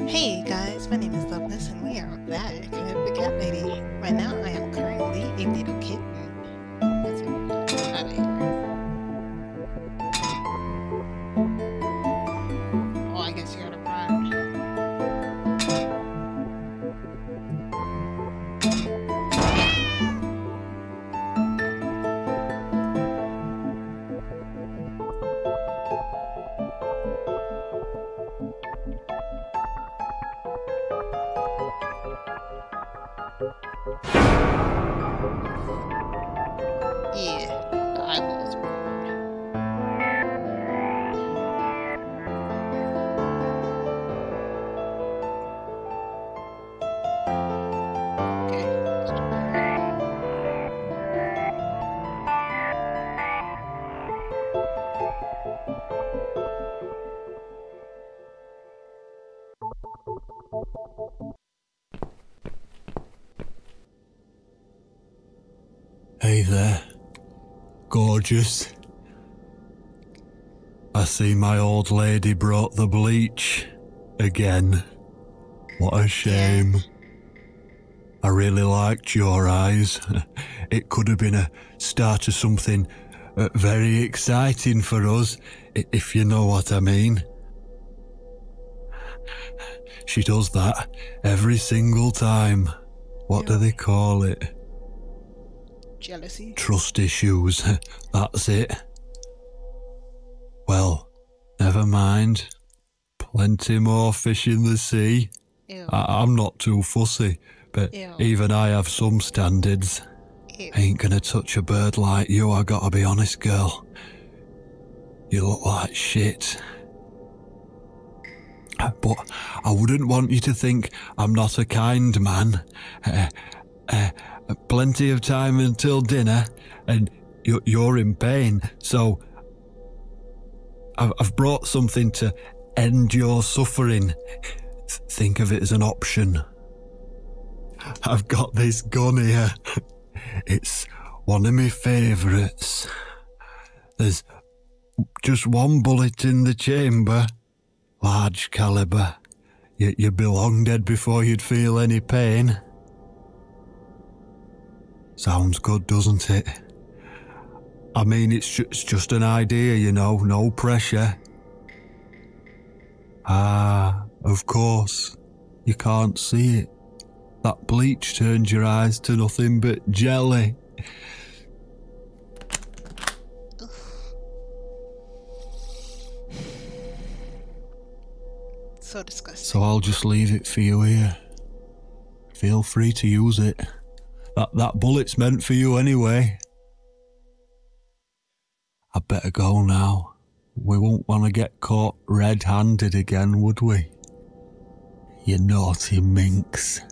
Hey guys, my name is Loveless and we are back at the cat lady. Right now I am currently a little kitten. Let's get out of here. Oh, I guess you gotta run. Yeah, the eyeballs are okay. Let's do that. Hey there, gorgeous. I see my old lady brought the bleach again. What a shame. I really liked your eyes. It could have been a start of something very exciting for us, if you know what I mean. She does that every single time. What do they call it? Jealousy. Trust issues. That's it. Well, never mind. Plenty more fish in the sea. Ew. I'm not too fussy, but Ew. even I have some standards. Ew. Ain't gonna touch a bird like you, I gotta be honest, girl. You look like shit. But I wouldn't want you to think I'm not a kind man. Plenty of time until dinner, and you're in pain, so I've brought something to end your suffering. Think of it as an option. I've got this gun here. It's one of my favourites. There's just one bullet in the chamber. Large caliber. You'd be long dead before you'd feel any pain. Sounds good, doesn't it? I mean, it's just an idea, you know, no pressure. Ah, of course. You can't see it. That bleach turned your eyes to nothing but jelly. So disgusting. So I'll just leave it for you here. Feel free to use it. That bullet's meant for you anyway. I better go now. We won't want to get caught red-handed again, would we? You naughty minx.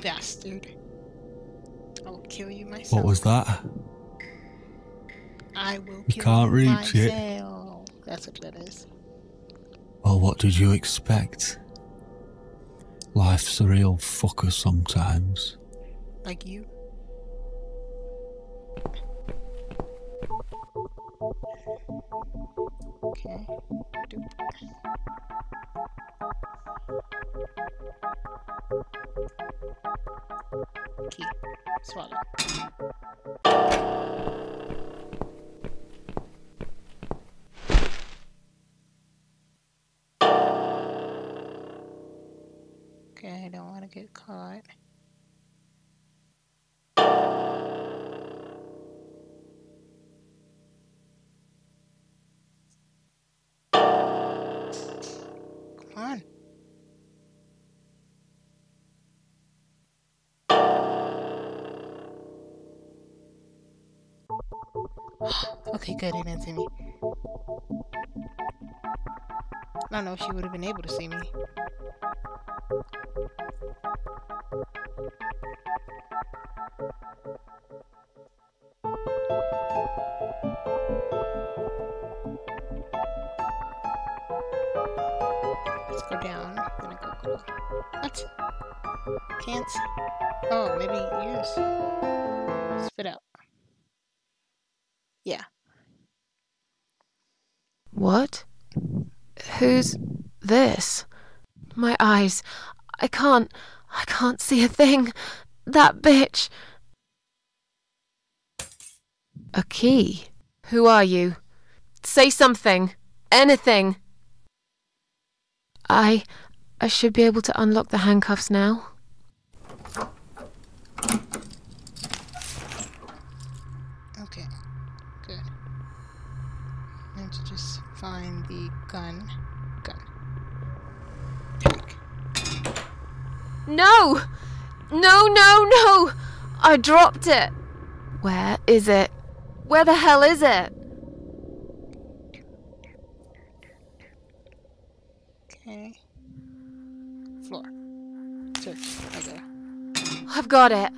Bastard. I will kill you myself. What was that? I will You kill can't you reach it. myself. That's what that is. Well, what did you expect? Life's a real fucker sometimes. Like you. Okay. Key. Swallow. Okay, I don't want to get caught. Come on. Okay, good, he didn't see me. I don't know if she would have been able to see me. Let's go down. I'm gonna go. What? Can't. Oh, maybe use. Spit out. Yeah. What? Who's... This? My eyes. I can't see a thing. That bitch. A key? Who are you? Say something. Anything. I should be able to unlock the handcuffs now. Okay, good. I have to just find the gun. Take. No! No! I dropped it. Where is it? Where the hell is it? Okay. Floor. Search. Right there. I've got it.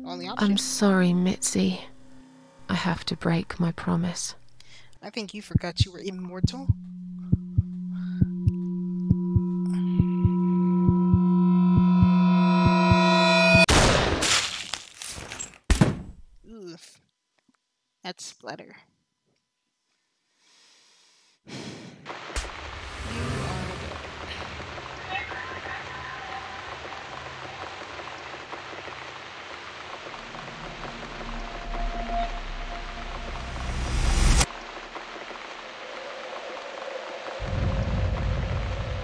Only option. I'm sorry, Mitzi. I have to break my promise. I think you forgot you were immortal. Oof. That's splatter.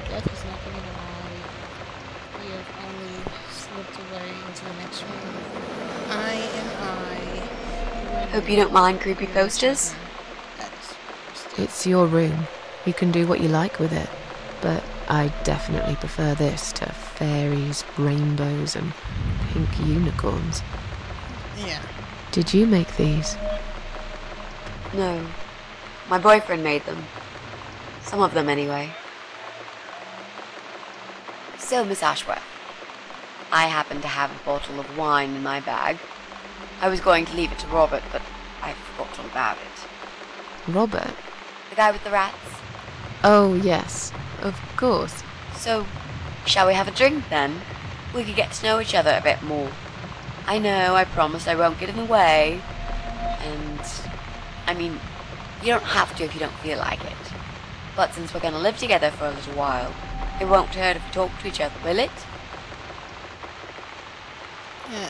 Death is not going to lie. We have only slipped away into the next room. Hope you don't mind creepy posters. It's your room. You can do what you like with it. But I definitely prefer this to fairies, rainbows, and pink unicorns. Yeah. Did you make these? No. My boyfriend made them. Some of them, anyway. So, Miss Ashworth, I happen to have a bottle of wine in my bag. I was going to leave it to Robert, but I forgot all about it. Robert? The guy with the rats? Oh, yes. Of course. So, shall we have a drink, then? We could get to know each other a bit more. I know, I promised I won't get in the way. And, I mean, you don't have to if you don't feel like it. But since we're going to live together for a little while, it won't hurt if we talk to each other, will it? Yeah.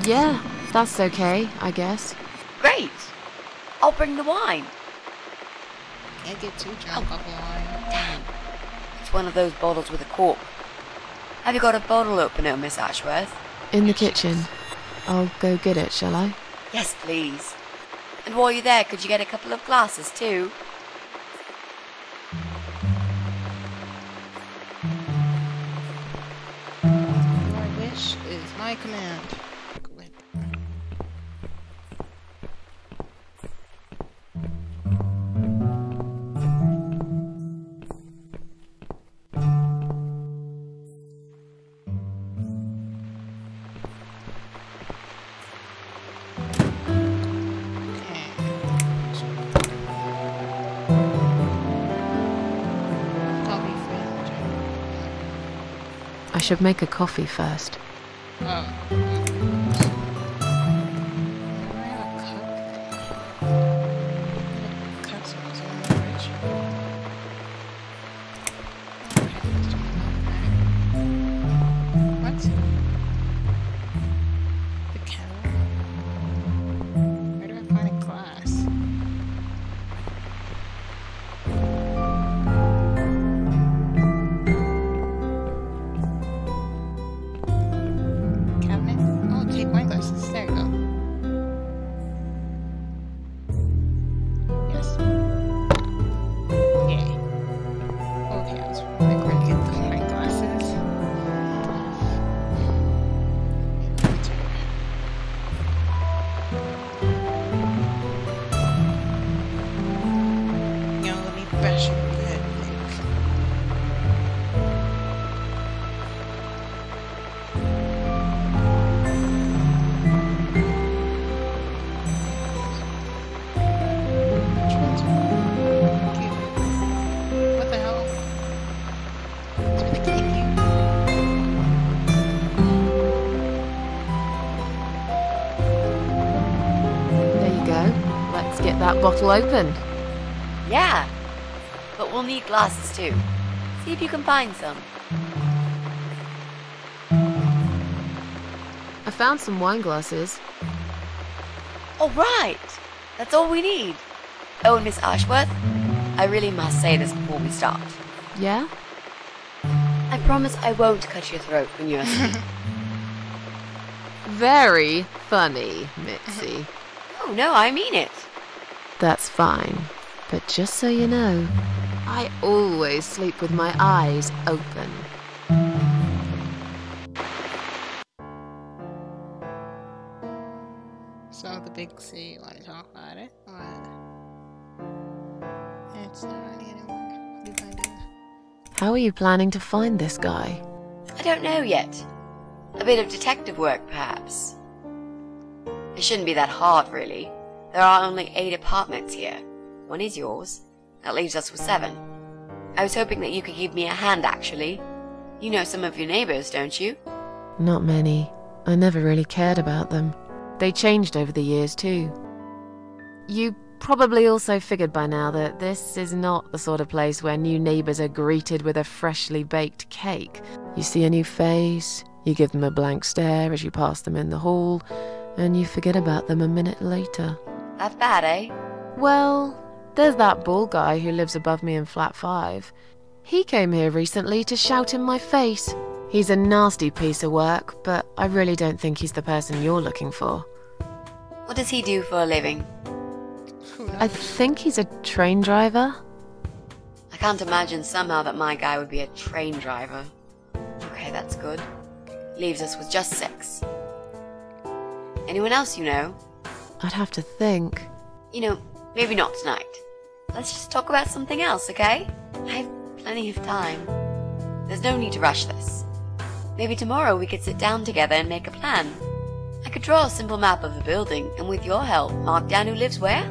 Yeah, that's okay, I guess. Great! I'll bring the wine. Can't get too drunk off wine. Damn. It's one of those bottles with a cork. Have you got a bottle opener, Miss Ashworth? In the kitchen. I'll go get it, shall I? Yes, please. And while you're there, could you get a couple of glasses, too? Your wish is my command. Go ahead. I should make a coffee first. that bottle open? Yeah, but we'll need glasses too. See if you can find some. I found some wine glasses. All right, that's all we need. Oh, and Miss Ashworth, I really must say this before we start. Yeah? I promise I won't cut your throat when you're asleep. Very funny, Mitzi. Oh, no, I mean it. That's fine. But just so you know, I always sleep with my eyes open. So the big C, you want to talk about it? Or it's not really anymore. What are you gonna do? How are you planning to find this guy? I don't know yet. A bit of detective work, perhaps. It shouldn't be that hard, really. There are only 8 apartments here. One is yours. That leaves us with 7. I was hoping that you could give me a hand, actually. You know some of your neighbors, don't you? Not many. I never really cared about them. They changed over the years, too. You probably also figured by now that this is not the sort of place where new neighbors are greeted with a freshly baked cake. You see a new face, you give them a blank stare as you pass them in the hall, and you forget about them a minute later. That bad, eh? Well, there's that bald guy who lives above me in flat 5. He came here recently to shout in my face. He's a nasty piece of work, but I really don't think he's the person you're looking for. What does he do for a living? Who knows? I think he's a train driver. I can't imagine somehow that my guy would be a train driver. Okay, that's good. Leaves us with just 6. Anyone else you know? I'd have to think. You know, maybe not tonight. Let's just talk about something else, okay? I have plenty of time. There's no need to rush this. Maybe tomorrow we could sit down together and make a plan. I could draw a simple map of the building, and with your help, mark down who lives where.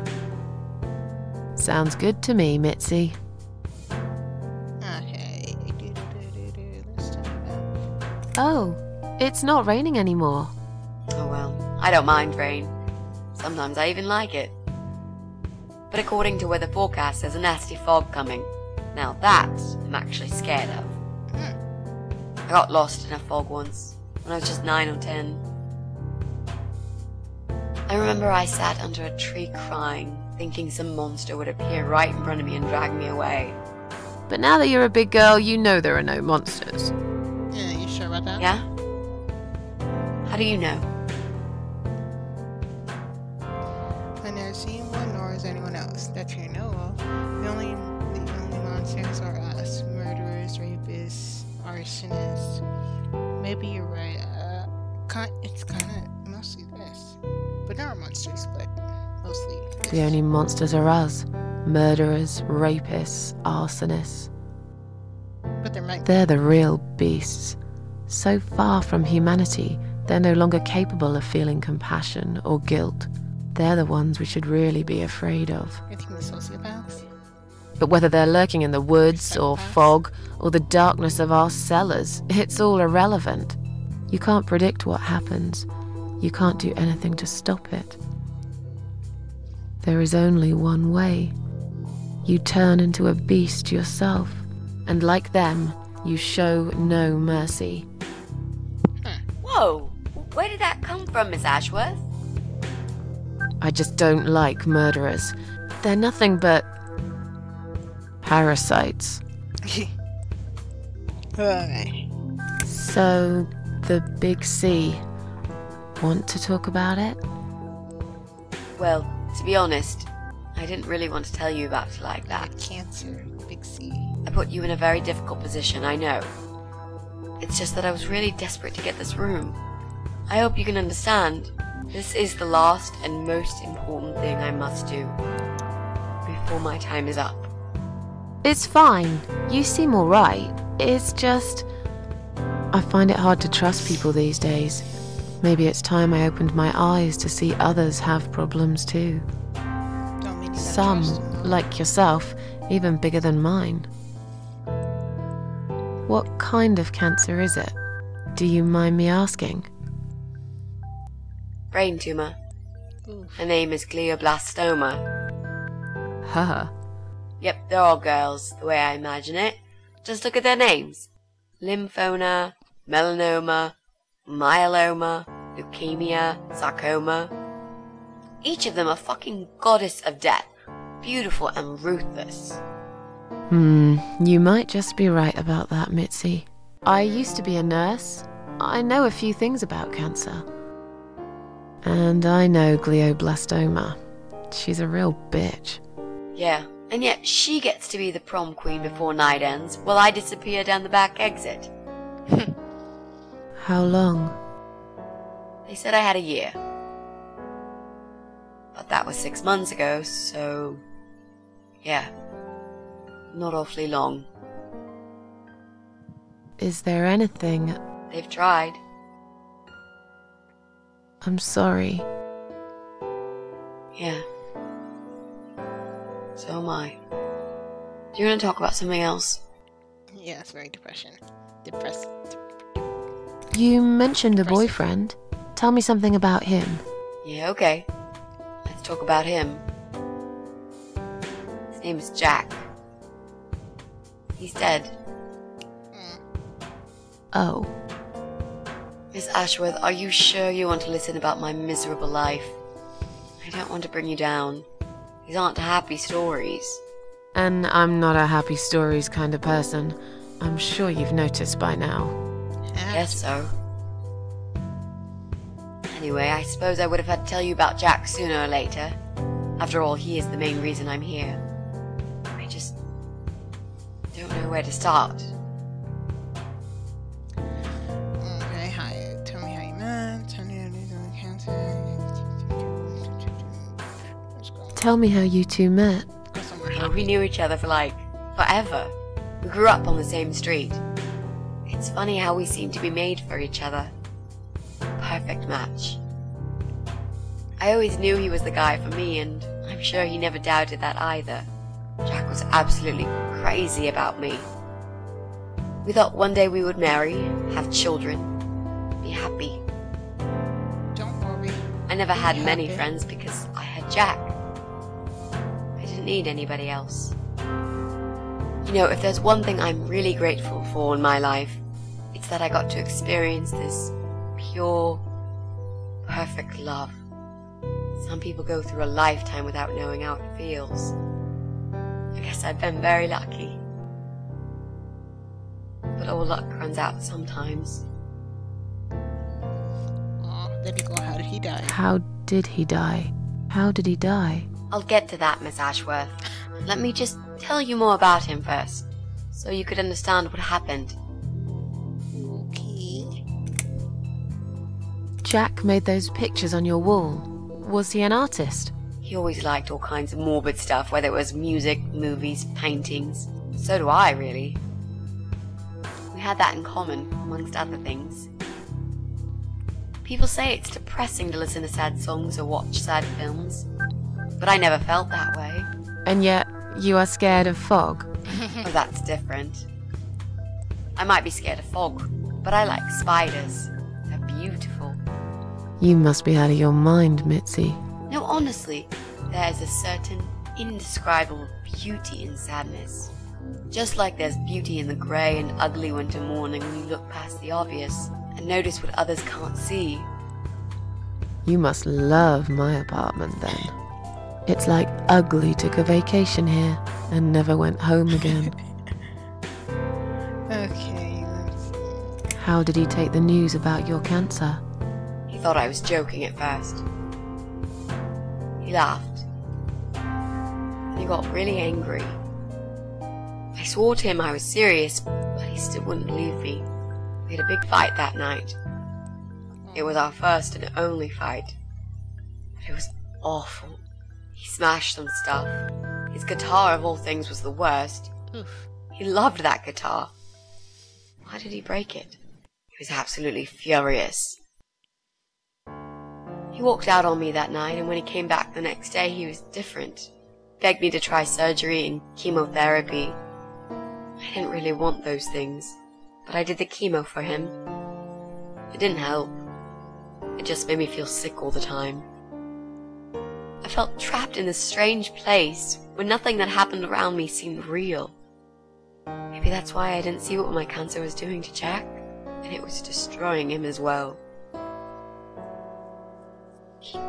Sounds good to me, Mitzi. Okay. Let's talk about. Oh, it's not raining anymore. Oh well, I don't mind rain. Sometimes I even like it. But according to weather forecast, there's a nasty fog coming. Now that I'm actually scared of. I got lost in a fog once, when I was just 9 or 10. I remember I sat under a tree crying, thinking some monster would appear right in front of me and drag me away. But now that you're a big girl, you know there are no monsters. Yeah, you sure about that? Yeah? How do you know? I've never seen one, nor is anyone else that you know of. The only monsters are us, murderers, rapists, arsonists. Maybe you're right. It's kind of mostly this. But there are monsters, but mostly this. The only monsters are us. Murderers, rapists, arsonists. But there might They're the real beasts. So far from humanity, they're no longer capable of feeling compassion or guilt. They're the ones we should really be afraid of. be sociopaths. But whether they're lurking in the woods or fog or the darkness of our cellars, it's all irrelevant. You can't predict what happens. You can't do anything to stop it. There is only one way. You turn into a beast yourself, and like them, you show no mercy. Whoa! Where did that come from, Miss Ashworth? I just don't like murderers. They're nothing but parasites. Okay. So, the big C. Want to talk about it? Well, to be honest, I didn't really want to tell you about it like that. Cancer, big C. I put you in a very difficult position, I know. It's just that I was really desperate to get this room. I hope you can understand. This is the last and most important thing I must do before my time is up. It's fine. You seem alright. It's just... I find it hard to trust people these days. Maybe it's time I opened my eyes to see others have problems too. Don't mean you gotta Some, trust them, though. like yourself, even bigger than mine. What kind of cancer is it? Do you mind me asking? Brain tumor. Oof. Her name is glioblastoma. Her. Yep, they're all girls, the way I imagine it. Just look at their names. Lymphoma, melanoma, myeloma, leukemia, sarcoma. Each of them a fucking goddess of death, beautiful and ruthless. You might just be right about that, Mitzi. I used to be a nurse. I know a few things about cancer. And I know glioblastoma. She's a real bitch. Yeah, and yet she gets to be the prom queen before night ends, while I disappear down the back exit. How long? They said I had a year. But that was 6 months ago, so... yeah. Not awfully long. Is there anything... They've tried. I'm sorry. Yeah. So am I. Do you want to talk about something else? Yeah, it's very depressing. You mentioned a Depressing. boyfriend. Tell me something about him. Yeah, okay. Let's talk about him. His name is Jack. He's dead. Oh. Miss Ashworth, are you sure you want to listen about my miserable life? I don't want to bring you down. These aren't happy stories. And I'm not a happy stories kind of person. I'm sure you've noticed by now. Guess so. Anyway, I suppose I would have had to tell you about Jack sooner or later. After all, he is the main reason I'm here. I just don't know where to start. Okay, hi. Tell me how you met. Tell me how you doing cancer. Let's go. Tell me how you two met. Go somewhere Oh, happy. we knew each other for like forever. We grew up on the same street. It's funny how we seem to be made for each other. Perfect match. I always knew he was the guy for me, and I'm sure he never doubted that either. Jack was absolutely crazy about me. We thought one day we would marry, have children, be happy. Don't worry. I never had Be many happy. friends because I had Jack. I didn't need anybody else. You know, if there's one thing I'm really grateful for in my life, it's that I got to experience this pure, perfect love. Some people go through a lifetime without knowing how it feels. I guess I've been very lucky. But all luck runs out sometimes. Aw, there you go. How did he die? How did he die? How did he die? I'll get to that, Miss Ashworth. Let me just tell you more about him first, so you could understand what happened. Okay. Jack made those pictures on your wall. Was he an artist? He always liked all kinds of morbid stuff, whether it was music, movies, paintings. So do I, really. We had that in common, amongst other things. People say it's depressing to listen to sad songs or watch sad films, but I never felt that way. And yet, you are scared of fog. Oh, that's different. I might be scared of fog, but I like spiders. They're beautiful. You must be out of your mind, Mitzi. No, honestly, there's a certain indescribable beauty in sadness. Just like there's beauty in the grey and ugly winter morning when you look past the obvious and notice what others can't see. You must love my apartment then. It's like Ugly took a vacation here and never went home again. Okay, let's see. How did he take the news about your cancer? He thought I was joking at first. He laughed. And he got really angry. I swore to him I was serious, but he still wouldn't believe me. We had a big fight that night. It was our first and only fight. But it was awful. He smashed some stuff. His guitar, of all things, was the worst. Oof. He loved that guitar. Why did he break it? He was absolutely furious. He walked out on me that night, and when he came back the next day, he was different. Begged me to try surgery and chemotherapy. I didn't really want those things, but I did the chemo for him. It didn't help. It just made me feel sick all the time. I felt trapped in this strange place where nothing that happened around me seemed real. Maybe that's why I didn't see what my cancer was doing to Jack, and it was destroying him as well. He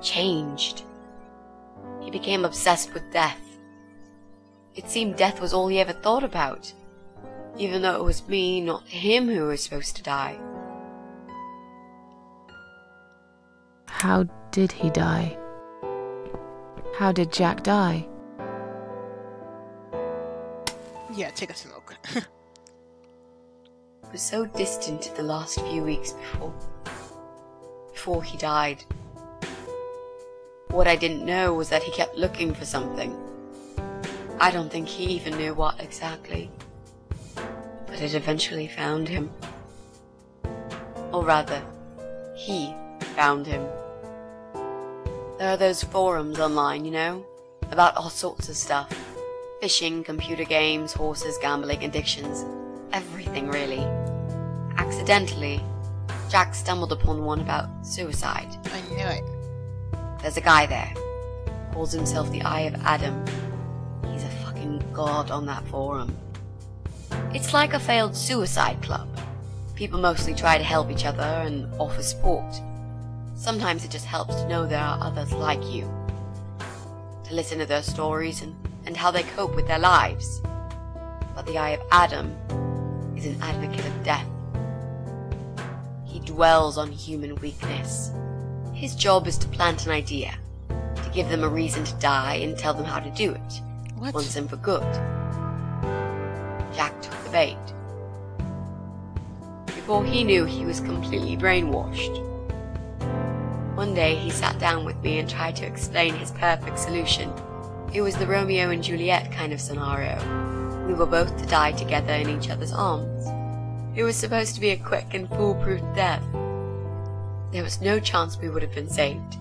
changed. He became obsessed with death. It seemed death was all he ever thought about, even though it was me, not him, who was supposed to die. How did he die? How did Jack die? Yeah, take a smoke. It was so distant the last few weeks before he died. What I didn't know was that he kept looking for something. I don't think he even knew what exactly. But it eventually found him. Or rather, he found him. There are those forums online, you know, about all sorts of stuff. Fishing, computer games, horses, gambling, addictions. Everything, really. Accidentally, Jack stumbled upon one about suicide. I knew it. There's a guy there. Calls himself the Eye of Adam. He's a fucking god on that forum. It's like a failed suicide club. People mostly try to help each other and offer support. Sometimes it just helps to know there are others like you. To listen to their stories and how they cope with their lives. But the Eye of Adam is an advocate of death. He dwells on human weakness. His job is to plant an idea, to give them a reason to die and tell them how to do it, What? once and for good. Jack took the bait. Before he knew, he was completely brainwashed. One day he sat down with me and tried to explain his perfect solution. It was the Romeo and Juliet kind of scenario. We were both to die together in each other's arms. It was supposed to be a quick and foolproof death. There was no chance we would have been saved.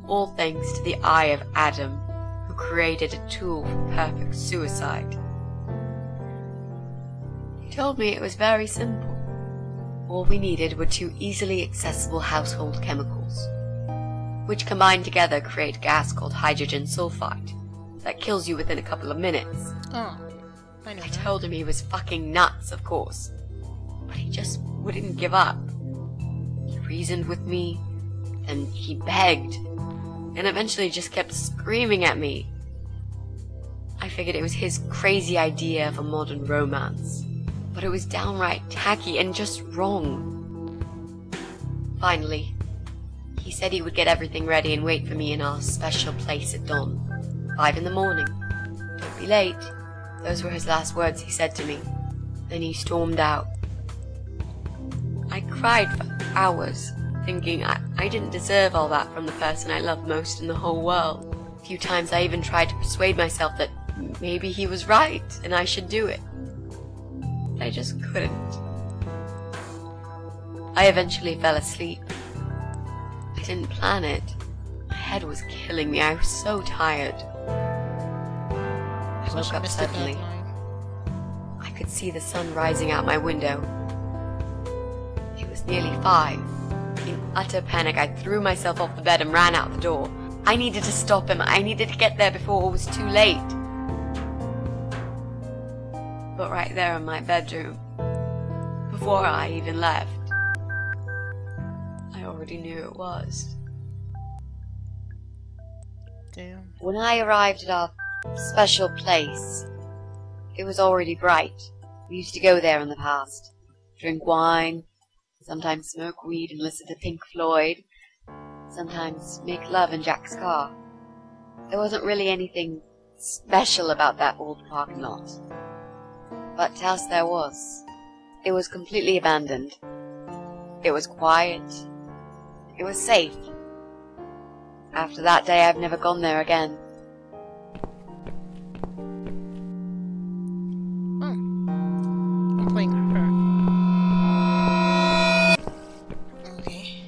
All thanks to the Eye of Adam, who created a tool for perfect suicide. He told me it was very simple. All we needed were 2 easily accessible household chemicals, which combined together create a gas called hydrogen sulfide that kills you within a couple of minutes. Oh, I know I that. told him he was fucking nuts, of course, but he just wouldn't give up. He reasoned with me, then he begged, and eventually just kept screaming at me. I figured it was his crazy idea of a modern romance, but it was downright tacky and just wrong. Finally, he said he would get everything ready and wait for me in our special place at dawn, 5 in the morning. Don't be late. Those were his last words he said to me. Then he stormed out. I cried for hours, thinking I didn't deserve all that from the person I loved most in the whole world. A few times I even tried to persuade myself that maybe he was right and I should do it. But I just couldn't. I eventually fell asleep. I didn't plan it. My head was killing me. I was so tired. I woke up Missed the suddenly. deadline. I could see the sun rising out my window. It was nearly 5. In utter panic, I threw myself off the bed and ran out the door. I needed to stop him. I needed to get there before it was too late. But right there in my bedroom, before I even left, I already knew it was. Damn. When I arrived at our special place, it was already bright. We used to go there in the past, drink wine, sometimes smoke weed and listen to Pink Floyd, sometimes make love in Jack's car. There wasn't really anything special about that old parking lot. But to us there was. It was completely abandoned. It was quiet. It was safe. After that day, I've never gone there again. I'm playing her. Okay.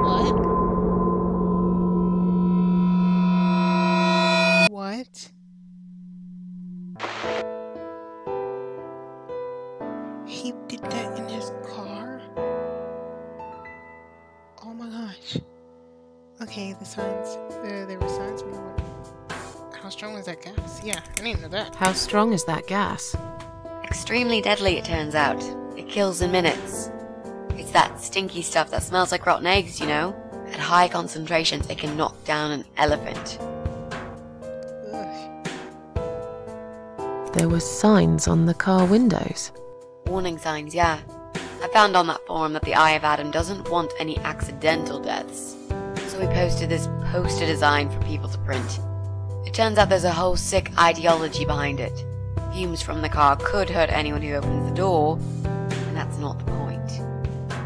What? What? he did that in his car? Oh my gosh. Okay, the signs. There were signs on the window. How strong was that gas? Yeah, I didn't know that. How strong is that gas? Extremely deadly, it turns out. It kills in minutes. It's that stinky stuff that smells like rotten eggs, you know? At high concentrations, it can knock down an elephant. Ugh. There were signs on the car windows. Warning signs, yeah. I found on that forum that the Eye of Adam doesn't want any accidental deaths. So we posted this poster design for people to print. It turns out there's a whole sick ideology behind it. Fumes from the car could hurt anyone who opens the door, and that's not the point.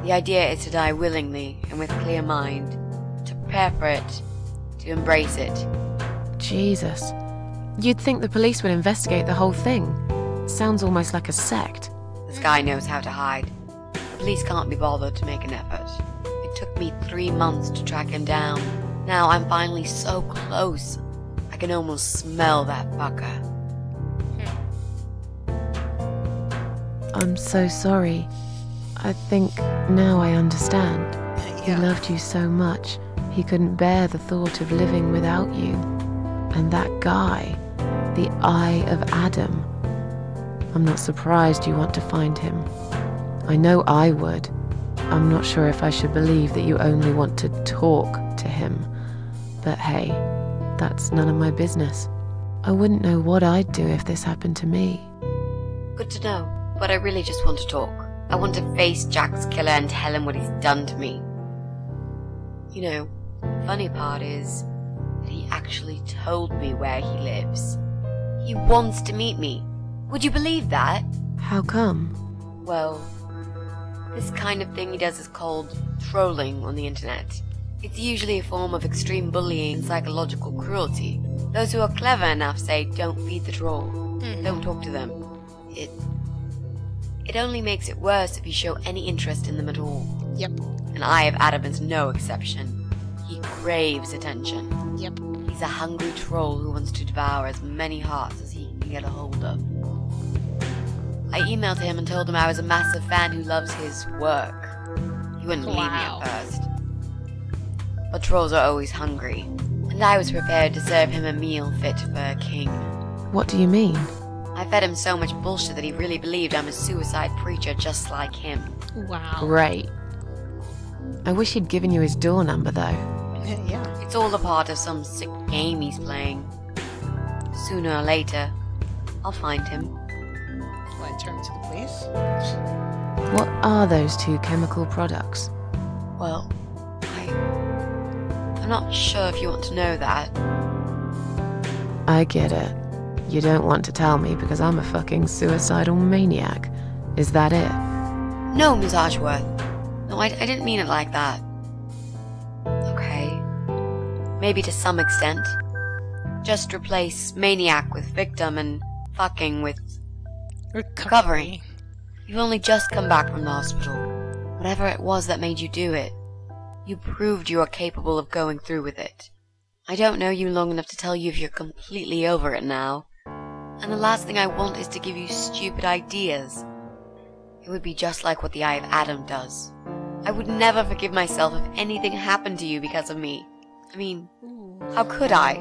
The idea is to die willingly and with clear mind, to prepare for it, to embrace it. Jesus. You'd think the police would investigate the whole thing. Sounds almost like a sect. This guy knows how to hide. The police can't be bothered to make an effort. It took me 3 months to track him down. Now I'm finally so close. I can almost smell that fucker. I'm so sorry. I think now I understand. He Yeah. loved you so much, he couldn't bear the thought of living without you. And that guy, the Eye of Adam. I'm not surprised you want to find him. I know I would. I'm not sure if I should believe that you only want to talk to him. But hey, that's none of my business. I wouldn't know what I'd do if this happened to me. Good to know, but I really just want to talk. I want to face Jack's killer and tell him what he's done to me. You know, the funny part is that he actually told me where he lives. He wants to meet me. Would you believe that? How come? Well, this kind of thing he does is called trolling on the internet. It's usually a form of extreme bullying and psychological cruelty. Those who are clever enough say don't feed the troll. Don't talk to them. It only makes it worse if you show any interest in them at all. Yep. And Eye of Adam is no exception. He craves attention. Yep. He's a hungry troll who wants to devour as many hearts as he can get a hold of. I emailed him and told him I was a massive fan who loves his work. He wouldn't believe me Wow. at first. But trolls are always hungry, and I was prepared to serve him a meal fit for a king. What do you mean? I fed him so much bullshit that he really believed I'm a suicide preacher just like him. Wow. Great. I wish he'd given you his door number, though. Yeah. It's all a part of some sick game he's playing. Sooner or later, I'll find him. What, turn to the police? What are those two chemical products? Well, I'm not sure if you want to know that. I get it. You don't want to tell me because I'm a fucking suicidal maniac. Is that it? No, Miss Ashworth. No, I didn't mean it like that. Okay. Maybe to some extent. Just replace maniac with victim and fucking with recovery. You've only just come back from the hospital. Whatever it was that made you do it, you proved you are capable of going through with it. I don't know you long enough to tell you if you're completely over it now. And the last thing I want is to give you stupid ideas. It would be just like what the Eye of Adam does. I would never forgive myself if anything happened to you because of me. I mean, how could I?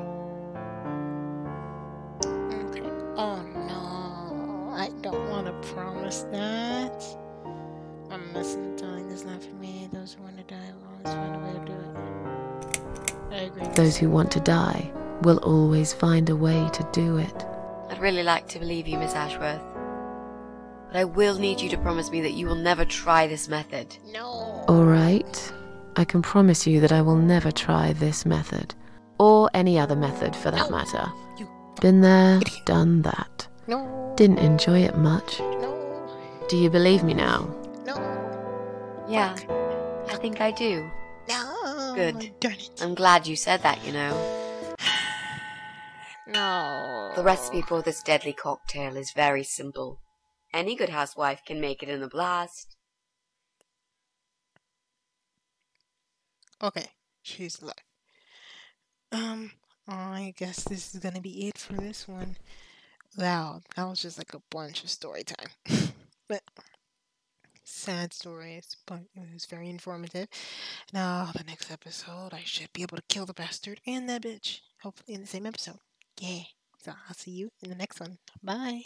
Okay. Oh no, I don't want to promise that. I'm missing telling this not for me. Those who want to die will always find a way to do it. I agree. Those who want to die will always find a way to do it. I'd really like to believe you, Miss Ashworth. But I will need you to promise me that you will never try this method. No. All right. I can promise you that I will never try this method. Or any other method for that matter. You Been there, idiot. done that. No. Didn't enjoy it much. No. Do you believe me now? No. Yeah, I think I do. No. Good. Darn it. I'm glad you said that, you know. No. The recipe for this deadly cocktail is very simple. Any good housewife can make it in a blast. Okay. She's alive. I guess this is gonna be it for this one. Wow, that was just like a bunch of story time. But sad stories, but it was very informative. Now, the next episode, I should be able to kill the bastard and that bitch. Hopefully, in the same episode. Yeah. So I'll see you in the next one. Bye.